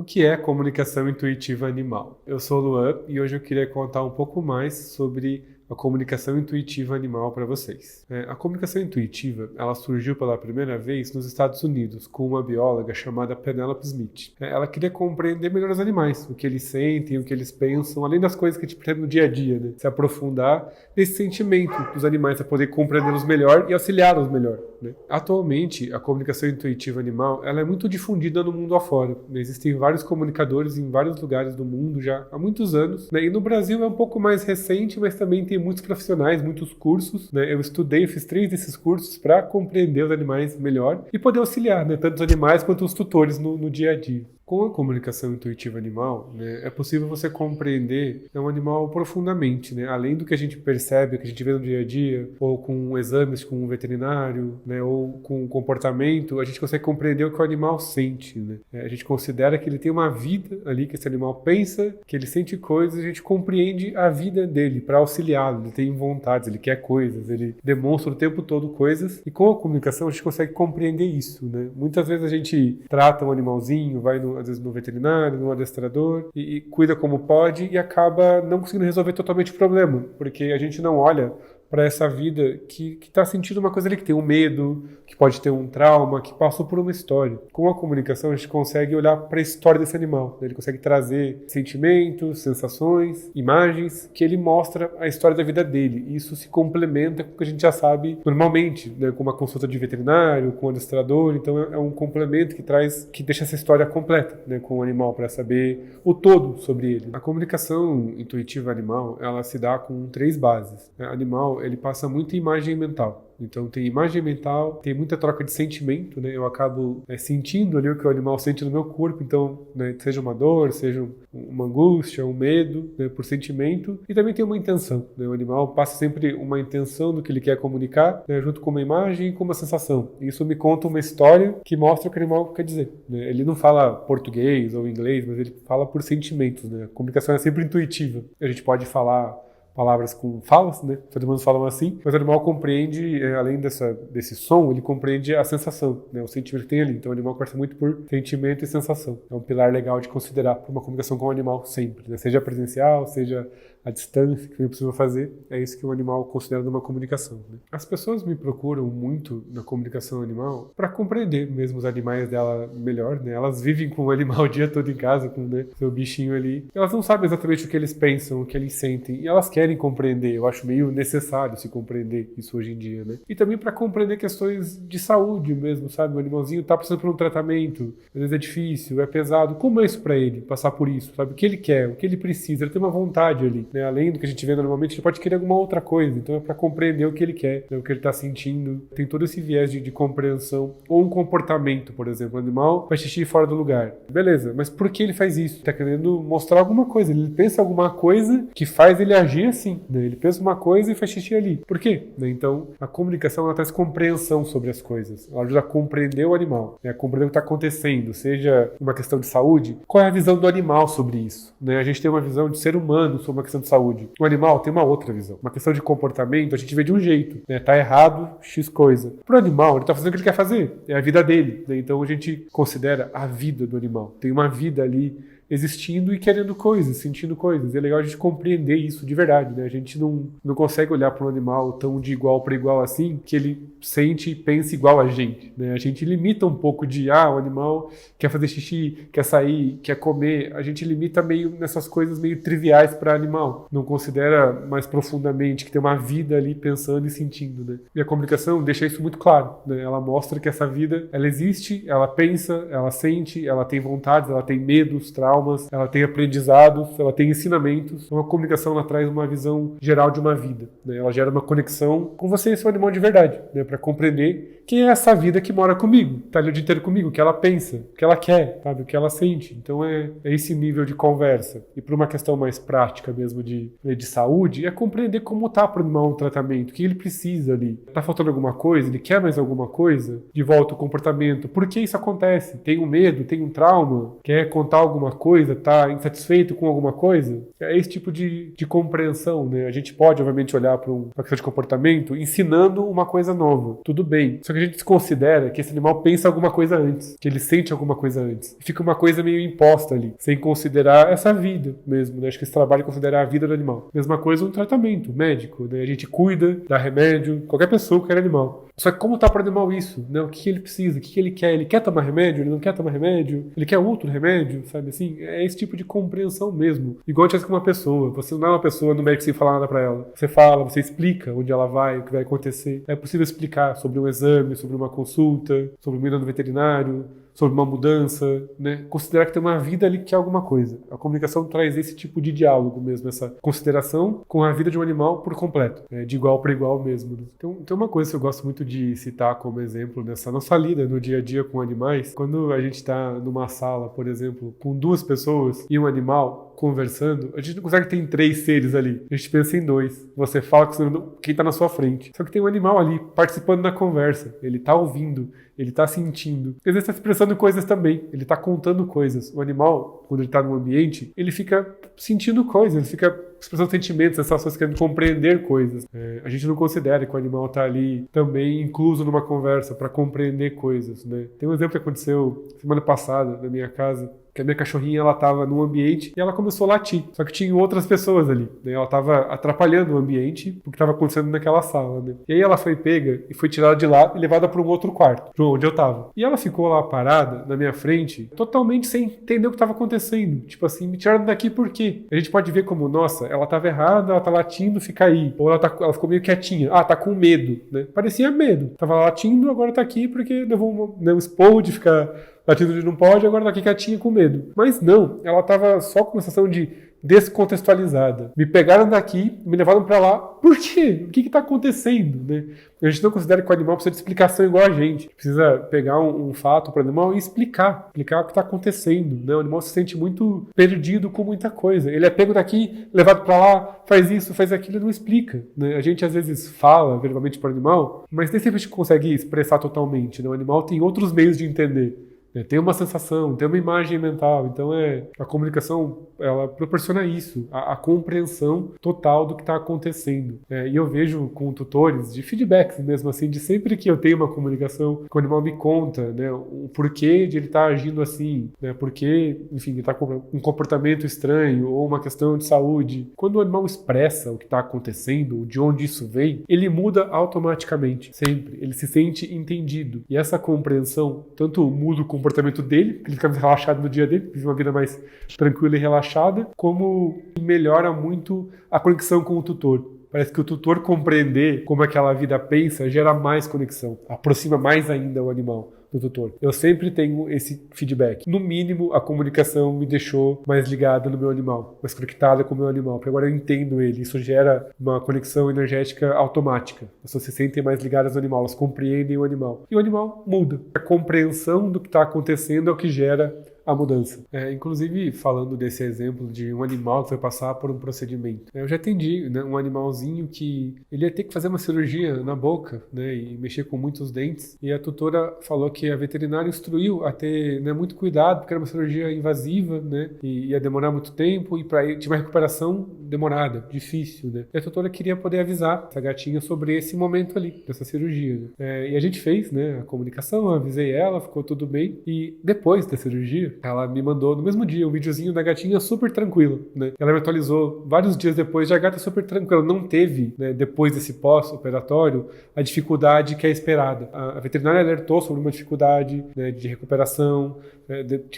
O que é comunicação intuitiva animal? Eu sou o Luan e hoje eu queria contar um pouco mais sobre a comunicação intuitiva animal para vocês. A comunicação intuitiva, ela surgiu pela primeira vez nos Estados Unidos com uma bióloga chamada Penelope Smith. Ela queria compreender melhor os animais, o que eles sentem, o que eles pensam, além das coisas que a gente aprende no dia a dia, né? Se aprofundar nesse sentimento dos animais para poder compreendê-los melhor e auxiliá-los melhor, né? Atualmente, a comunicação intuitiva animal, ela é muito difundida no mundo afora, né? Existem vários comunicadores em vários lugares do mundo já há muitos anos, né? E no Brasil é um pouco mais recente, mas também tem muitos profissionais, muitos cursos, né? Eu estudei, fiz 3 desses cursos para compreender os animais melhor e poder auxiliar, né? Tanto os animais quanto os tutores no dia a dia. Com a comunicação intuitiva animal, né, é possível você compreender um animal profundamente, né, além do que a gente percebe, que a gente vê no dia a dia, ou com exames com um veterinário, né, ou com comportamento, a gente consegue compreender o que o animal sente. Né? A gente considera que ele tem uma vida ali, que esse animal pensa, que ele sente coisas, a gente compreende a vida dele para auxiliá-lo. Ele tem vontades, ele quer coisas, ele demonstra o tempo todo coisas, e com a comunicação a gente consegue compreender isso. Né? Muitas vezes a gente trata um animalzinho, vai às vezes no veterinário, no adestrador, e cuida como pode e acaba não conseguindo resolver totalmente o problema, porque a gente não olha para essa vida que está sentindo uma coisa ali, que tem um medo, que pode ter um trauma, que passou por uma história. Com a comunicação a gente consegue olhar para a história desse animal, né? Ele consegue trazer sentimentos, sensações, imagens, que ele mostra a história da vida dele. E isso se complementa com o que a gente já sabe normalmente, né? Com uma consulta de veterinário, com o adestrador. Então é um complemento que deixa essa história completa, né? Com o animal, para saber o todo sobre ele. A comunicação intuitiva animal, ela se dá com 3 bases. Animal, ele passa muita imagem mental. Então tem imagem mental, tem muita troca de sentimento, né? Eu acabo sentindo ali o que o animal sente no meu corpo, então, né, seja uma dor, seja uma angústia, um medo, né, por sentimento, e também tem uma intenção, né? O animal passa sempre uma intenção do que ele quer comunicar, né, junto com uma imagem e com uma sensação. Isso me conta uma história que mostra o que o animal quer dizer, né? Ele não fala português ou inglês, mas ele fala por sentimentos, né? A comunicação é sempre intuitiva. A gente pode falar palavras com falas, né? Todo mundo fala assim, mas o animal compreende, além desse som, ele compreende a sensação, né? O sentimento que tem ali. Então o animal conversa muito por sentimento e sensação. É um pilar legal de considerar para uma comunicação com o animal sempre, né? Seja presencial, seja a distância que é possível fazer, é isso que o animal considera numa comunicação. Né? As pessoas me procuram muito na comunicação animal para compreender mesmo os animais dela melhor, né? Elas vivem com o animal o dia todo em casa, com, né, seu bichinho ali. Elas não sabem exatamente o que eles pensam, o que eles sentem, e elas querem compreender. Eu acho meio necessário se compreender isso hoje em dia, né? E também para compreender questões de saúde mesmo, sabe? O animalzinho tá passando por um tratamento, às vezes é difícil, é pesado. Como é isso para ele, passar por isso, sabe? O que ele quer, o que ele precisa, ele tem uma vontade ali. Né? Além do que a gente vê normalmente, ele pode querer alguma outra coisa. Então é para compreender o que ele quer, né? O que ele está sentindo. Tem todo esse viés de compreensão. Ou um comportamento, por exemplo. O animal faz xixi fora do lugar. Beleza, mas por que ele faz isso? Está querendo mostrar alguma coisa. Ele pensa alguma coisa que faz ele agir assim. Né? Ele pensa uma coisa e faz xixi ali. Por quê? Né? Então a comunicação, ela traz compreensão sobre as coisas. Ela ajuda a compreender o animal. Né? A compreender o que está acontecendo. Seja uma questão de saúde. Qual é a visão do animal sobre isso? Né? A gente tem uma visão de ser humano sobre uma questão de saúde. O animal tem uma outra visão. Uma questão de comportamento, a gente vê de um jeito, né? Tá errado, X coisa. Pro animal, ele tá fazendo o que ele quer fazer. É a vida dele, né? Então a gente considera a vida do animal. Tem uma vida ali existindo e querendo coisas, sentindo coisas. E é legal a gente compreender isso de verdade, né? A gente não consegue olhar para um animal tão de igual para igual assim, que ele sente e pensa igual a gente, né? A gente limita um pouco de, o animal quer fazer xixi, quer sair, quer comer. A gente limita meio nessas coisas meio triviais para animal. Não considera mais profundamente que tem uma vida ali pensando e sentindo, né? E a comunicação deixa isso muito claro, né? Ela mostra que essa vida, ela existe, ela pensa, ela sente, ela tem vontades, ela tem medos, traumas, ela tem aprendizados, ela tem ensinamentos. Então a comunicação, ela traz uma visão geral de uma vida, né? Ela gera uma conexão com você e seu animal de verdade, né? Para compreender quem é essa vida que mora comigo, tá ali o dia inteiro comigo, o que ela pensa, o que ela quer, sabe? O que ela sente. Então é esse nível de conversa. E para uma questão mais prática mesmo de saúde, é compreender como tá para o animal um tratamento, o que ele precisa ali. Tá faltando alguma coisa? Ele quer mais alguma coisa? De volta o comportamento. Por que isso acontece? Tem um medo? Tem um trauma? Quer contar alguma coisa? coisa, está insatisfeito com alguma coisa. É esse tipo de compreensão, né? A gente pode, obviamente, olhar para uma questão de comportamento ensinando uma coisa nova. Tudo bem. Só que a gente desconsidera que esse animal pensa alguma coisa antes, que ele sente alguma coisa antes. E fica uma coisa meio imposta ali, sem considerar essa vida mesmo, né? Acho que esse trabalho é considerar a vida do animal. Mesma coisa no tratamento médico, né? A gente cuida, dá remédio, qualquer pessoa quer animal. Só que como tá para o animal isso, né? O que ele precisa, o que ele quer? Ele quer tomar remédio? Ele não quer tomar remédio? Ele quer outro remédio? Sabe assim? É esse tipo de compreensão mesmo. Igual a gente faz com uma pessoa. Você não é uma pessoa no médico sem falar nada para ela. Você fala, você explica onde ela vai, o que vai acontecer. É possível explicar sobre um exame, sobre uma consulta, sobre uma ida no veterinário, sobre uma mudança, né? Considerar que tem uma vida ali que é alguma coisa. A comunicação traz esse tipo de diálogo mesmo, essa consideração com a vida de um animal por completo, né? De igual para igual mesmo. Né? Então, tem uma coisa que eu gosto muito de citar como exemplo nessa nossa lida no dia a dia com animais. Quando a gente está numa sala, por exemplo, com 2 pessoas e um animal conversando, a gente não consegue ter 3 seres ali. A gente pensa em 2. Você fala com quem está na sua frente. Só que tem um animal ali participando da conversa. Ele está ouvindo, ele está sentindo. Às vezes está expressando coisas também. Ele está contando coisas. O animal, quando ele está num ambiente, ele fica sentindo coisas, ele fica expressando sentimentos, sensações, querendo compreender coisas. A gente não considera que o animal está ali também incluso numa conversa para compreender coisas, né? Tem um exemplo que aconteceu semana passada na minha casa, que a minha cachorrinha, ela tava num ambiente e ela começou a latir. Só que tinha outras pessoas ali, né? Ela tava atrapalhando o ambiente, o que estava acontecendo naquela sala, né? E aí ela foi pega e foi tirada de lá e levada para um outro quarto, onde eu tava. E ela ficou lá parada, na minha frente, totalmente sem entender o que estava acontecendo. Tipo assim, me tiraram daqui por quê? A gente pode ver como, nossa, ela tava errada, ela tá latindo, fica aí. Ou ela ficou meio quietinha. Ah, tá com medo, né? Parecia medo. Tava latindo, agora tá aqui porque levou um esporro de ficar latindo onde não pode, agora tá aqui quietinha com medo. Mas não, ela tava só com uma sensação de descontextualizada. Me pegaram daqui, me levaram pra lá. Por quê? O que tá acontecendo, né? A gente não considera que o animal precisa de explicação igual a gente. Precisa pegar um fato para o animal e explicar o que está acontecendo, né? O animal se sente muito perdido com muita coisa. Ele é pego daqui, levado para lá, faz isso, faz aquilo e não explica, né? A gente às vezes fala verbalmente para o animal, mas nem sempre a gente consegue expressar totalmente, né? O animal tem outros meios de entender. Tem uma sensação, tem uma imagem mental, então a comunicação, ela proporciona isso, a compreensão total do que está acontecendo. E eu vejo com tutores de feedbacks mesmo assim, de sempre que eu tenho uma comunicação, que o animal me conta, né, o porquê de ele estar agindo assim, né, porque, enfim, ele está com um comportamento estranho ou uma questão de saúde. Quando o animal expressa o que está acontecendo, de onde isso vem, ele muda automaticamente, sempre. Ele se sente entendido. E essa compreensão, tanto muda o comportamento dele, que ele fica mais relaxado no dia dele, vive uma vida mais tranquila e relaxada, como melhora muito a conexão com o tutor. Parece que o tutor compreender como aquela vida pensa gera mais conexão, aproxima mais ainda o animal do tutor. Eu sempre tenho esse feedback. No mínimo, a comunicação me deixou mais ligada no meu animal, mais conectada com o meu animal, porque agora eu entendo ele. Isso gera uma conexão energética automática. As pessoas se sentem mais ligadas ao animal, elas compreendem o animal. E o animal muda. A compreensão do que está acontecendo é o que gera a mudança. Inclusive, falando desse exemplo de um animal que foi passar por um procedimento. Eu já atendi, né, um animalzinho que ele ia ter que fazer uma cirurgia na boca, né, e mexer com muitos dentes. E a tutora falou que a veterinária instruiu a ter, né, muito cuidado, porque era uma cirurgia invasiva, né, e ia demorar muito tempo e para tinha uma recuperação demorada, difícil, né. E a tutora queria poder avisar essa gatinha sobre esse momento ali, dessa cirurgia. Né. E a gente fez, né, a comunicação, eu avisei ela, ficou tudo bem. E depois da cirurgia, ela me mandou no mesmo dia um videozinho da gatinha super tranquila, né? Ela me atualizou vários dias depois, já a gata super tranquila, não teve, né, depois desse pós-operatório, a dificuldade que é esperada. A veterinária alertou sobre uma dificuldade, né, de recuperação,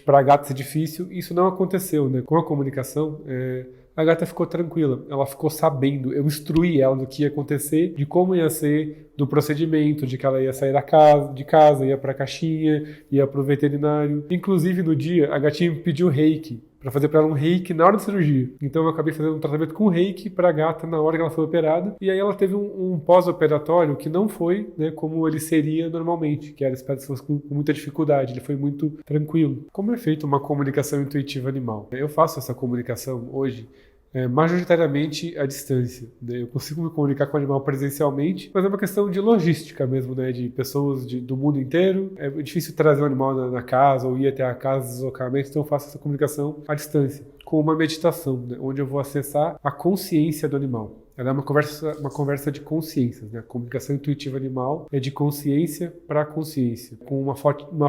para a gata ser difícil, isso não aconteceu, né? Com a comunicação, a gata ficou tranquila, ela ficou sabendo, eu instruí ela do que ia acontecer, de como ia ser, do procedimento, de que ela ia sair de casa, ia para a caixinha, ia para o veterinário. Inclusive no dia, a gatinha me pediu reiki, para fazer para ela um reiki na hora da cirurgia. Então eu acabei fazendo um tratamento com reiki para a gata na hora que ela foi operada, e aí ela teve um pós-operatório que não foi, né, como ele seria normalmente, que era esperado que fosse com muita dificuldade, ele foi muito tranquilo. Como é feita uma comunicação intuitiva animal? Eu faço essa comunicação hoje majoritariamente à distância, né? Eu consigo me comunicar com o animal presencialmente, mas é uma questão de logística mesmo, né? De pessoas do mundo inteiro. É difícil trazer o animal na casa ou ir até a casa, deslocamento, então eu faço essa comunicação à distância, com uma meditação, né? Onde eu vou acessar a consciência do animal. Ela é uma conversa de consciências, né? A comunicação intuitiva animal é de consciência para consciência. Com uma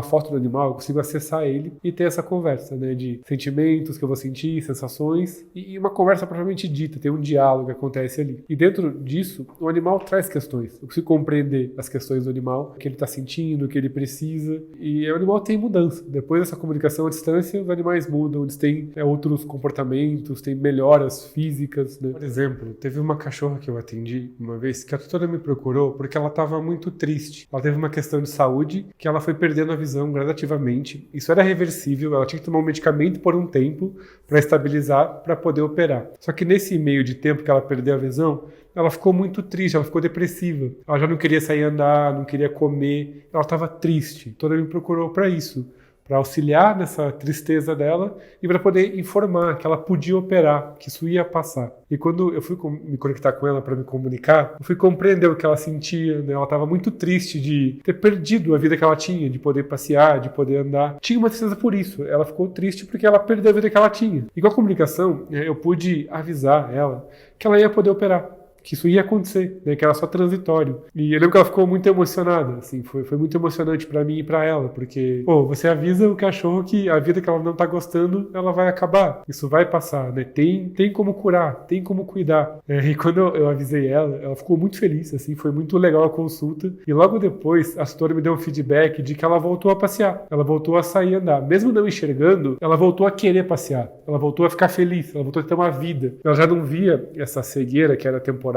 foto do animal, eu consigo acessar ele e ter essa conversa, né? De sentimentos que eu vou sentir, sensações, e uma conversa propriamente dita, tem um diálogo que acontece ali. E dentro disso, o animal traz questões. Eu consigo compreender as questões do animal, o que ele está sentindo, o que ele precisa, e o animal tem mudança. Depois dessa comunicação à distância, os animais mudam, eles têm outros comportamentos, têm melhoras físicas, né? Por exemplo, teve uma cachorra que eu atendi uma vez que a tutora me procurou porque ela estava muito triste. Ela teve uma questão de saúde que ela foi perdendo a visão gradativamente. Isso era reversível, ela tinha que tomar um medicamento por um tempo para estabilizar, para poder operar. Só que nesse meio de tempo que ela perdeu a visão, ela ficou muito triste, ela ficou depressiva. Ela já não queria sair andar, não queria comer, ela estava triste. A tutora me procurou para isso, para auxiliar nessa tristeza dela e para poder informar que ela podia operar, que isso ia passar. E quando eu fui me conectar com ela para me comunicar, eu fui compreender o que ela sentia, né? Ela estava muito triste de ter perdido a vida que ela tinha, de poder passear, de poder andar. Tinha uma tristeza por isso. Ela ficou triste porque ela perdeu a vida que ela tinha. E com a comunicação, eu pude avisar ela que ela ia poder operar, que isso ia acontecer, né, que era só transitório. E eu lembro que ela ficou muito emocionada, assim, foi muito emocionante pra mim e pra ela, porque, você avisa o cachorro que a vida que ela não tá gostando, ela vai acabar, isso vai passar, né, tem como curar, tem como cuidar. E quando eu avisei ela ficou muito feliz, assim, foi muito legal a consulta, e logo depois a tutora me deu um feedback de que ela voltou a passear, ela voltou a sair e andar, mesmo não enxergando, ela voltou a querer passear, ela voltou a ficar feliz, ela voltou a ter uma vida, ela já não via essa cegueira que era temporária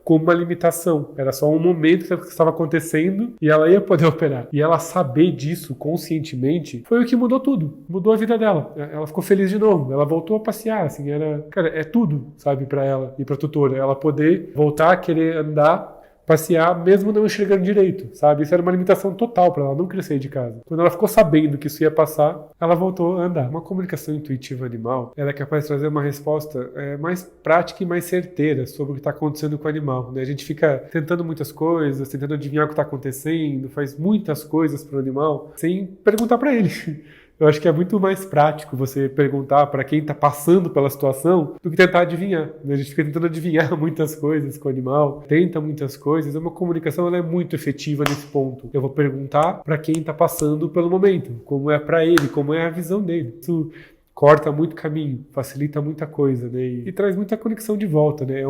como uma limitação. Era só um momento que estava acontecendo e ela ia poder operar. E ela saber disso conscientemente foi o que mudou tudo. Mudou a vida dela. Ela ficou feliz de novo. Ela voltou a passear. Assim, cara, é tudo, sabe, para ela e para a tutora. Ela poder voltar a querer andar, passear, mesmo não enxergando direito, sabe? Isso era uma limitação total para ela, não queria sair de casa. Quando ela ficou sabendo que isso ia passar, ela voltou a andar. Uma comunicação intuitiva animal, ela é capaz de trazer uma resposta mais prática e mais certeira sobre o que está acontecendo com o animal, né? A gente fica tentando muitas coisas, tentando adivinhar o que está acontecendo, faz muitas coisas para o animal, sem perguntar para ele. Eu acho que é muito mais prático você perguntar para quem está passando pela situação do que tentar adivinhar. A gente fica tentando adivinhar muitas coisas com o animal, tenta muitas coisas. Uma comunicação ela é muito efetiva nesse ponto. Eu vou perguntar para quem está passando pelo momento, como é para ele, como é a visão dele. Isso corta muito caminho, facilita muita coisa, né? E traz muita conexão de volta, né?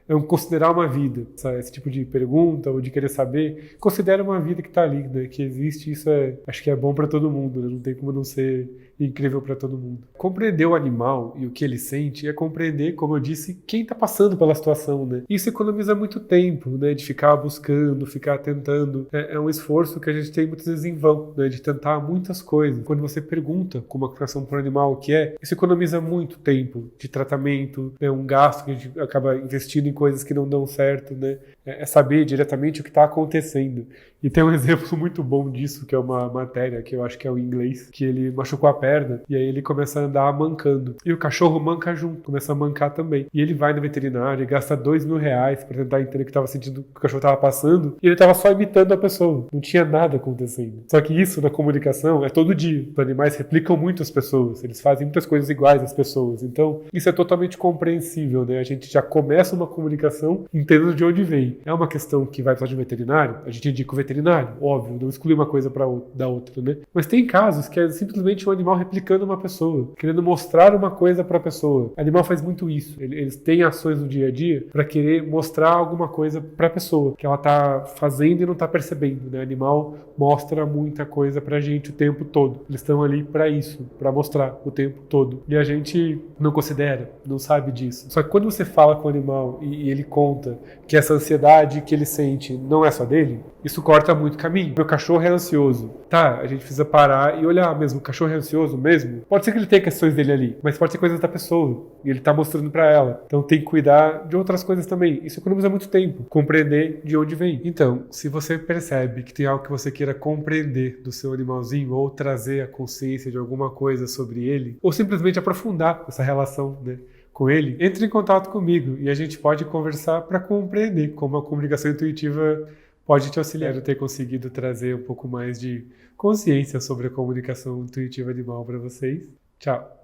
É um considerar uma vida, sabe? Esse tipo de pergunta ou de querer saber, considera uma vida que está ali, né? Que existe, isso acho que é bom para todo mundo, né? Não tem como não ser incrível para todo mundo. Compreender o animal e o que ele sente é compreender, como eu disse, quem está passando pela situação, né? Isso economiza muito tempo, né? De ficar buscando, ficar tentando. É um esforço que a gente tem muitas vezes em vão, né? De tentar muitas coisas. Quando você pergunta como a criação para o animal o que é, isso economiza muito tempo de tratamento, né? Um gasto que a gente acaba investindo em coisas que não dão certo, né? É saber diretamente o que está acontecendo. E tem um exemplo muito bom disso, que é uma matéria que eu acho que é o inglês, que ele machucou a perna e aí ele começa a andar mancando. E o cachorro manca junto, começa a mancar também. E ele vai no veterinário e gasta R$2.000 para tentar entender o que estava sentindo, o que o cachorro estava passando, e ele estava só imitando a pessoa. Não tinha nada acontecendo. Só que isso na comunicação é todo dia. Os animais replicam muito as pessoas, eles fazem muitas coisas iguais às pessoas. Então, isso é totalmente compreensível, né? A gente já começa uma comunicação entendendo de onde vem. É uma questão que vai precisar de um veterinário, a gente indica o veterinário, óbvio, não exclui uma coisa da outra, né? Mas tem casos que é simplesmente um animal replicando uma pessoa, querendo mostrar uma coisa para a pessoa. O animal faz muito isso. Eles têm ações no dia a dia para querer mostrar alguma coisa para a pessoa, que ela tá fazendo e não tá percebendo, né? O animal mostra muita coisa pra gente o tempo todo. Eles estão ali para isso, para mostrar o tempo todo. E a gente não considera, não sabe disso. Só que quando você fala com o animal e ele conta que essa ansiedade que ele sente não é só dele, isso corta muito caminho. Meu cachorro é ansioso. Tá, a gente precisa parar e olhar mesmo. O cachorro é ansioso mesmo? Pode ser que ele tenha questões dele ali, mas pode ser coisas da pessoa. E ele tá mostrando pra ela. Então tem que cuidar de outras coisas também. Isso economiza muito tempo. Compreender de onde vem. Então, se você percebe que tem algo que você queira compreender do seu animalzinho, ou trazer a consciência de alguma coisa sobre ele, ou simplesmente aprofundar essa relação, né, com ele, entre em contato comigo e a gente pode conversar para compreender como a comunicação intuitiva pode te auxiliar a ter conseguido trazer um pouco mais de consciência sobre a comunicação intuitiva animal para vocês. Tchau!